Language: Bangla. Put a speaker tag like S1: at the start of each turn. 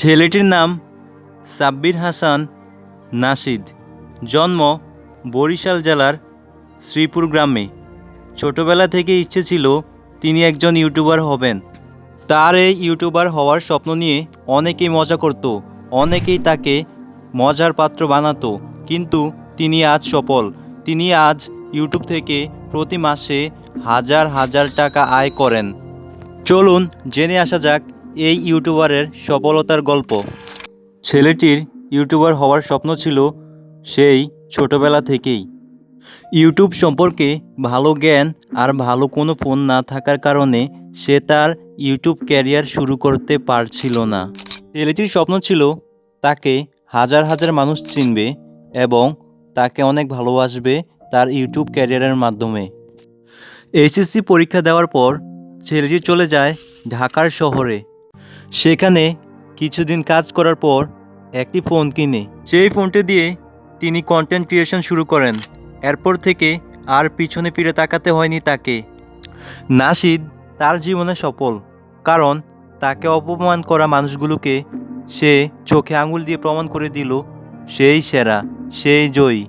S1: ছেলেটির নাম সাব্বির হাসান নাশিদ। জন্ম বরিশাল জেলার শ্রীপুর গ্রামে। ছোটবেলা থেকে ইচ্ছে ছিল তিনি একজন ইউটিউবার হবেন। তার এই ইউটিউবার হওয়ার স্বপ্ন নিয়ে অনেকেই মজা করত, অনেকেই তাকে মজার পাত্র বানাতো, কিন্তু তিনি আজ সফল। তিনি আজ ইউটিউব থেকে প্রতি মাসে হাজার হাজার টাকা আয় করেন। চলুন জেনে আসা যাক এই ইউটিউবারের সফলতার গল্প। ছেলেটির ইউটিউবার হওয়ার স্বপ্ন ছিল সেই ছোটবেলা থেকেই। ইউটিউব সম্পর্কে ভালো জ্ঞান আর ভালো কোনো ফোন না থাকার কারণে সে তার ইউটিউব ক্যারিয়ার শুরু করতে পারছিল না। ছেলেটির স্বপ্ন ছিল তাকে হাজার হাজার মানুষ চিনবে এবং তাকে অনেক ভালোবাসবে তার ইউটিউব ক্যারিয়ারের মাধ্যমে। এইচএসসি পরীক্ষা দেওয়ার পর ছেলেটি চলে যায় ঢাকার শহরে। সেখানে কিছুদিন কাজ করার পর একটি ফোন কিনে সেই ফোনটি দিয়ে তিনি কন্টেন্ট ক্রিয়েশন শুরু করেন। এরপর থেকে আর পিছনে ফিরে তাকাতে হয়নি তাকে। নাশিদ তার জীবনে সফল, কারণ তাকে অপমান করা মানুষগুলোকে সে চোখে আঙুল দিয়ে প্রমাণ করে দিল সেই সেরা, সেই জয়ী।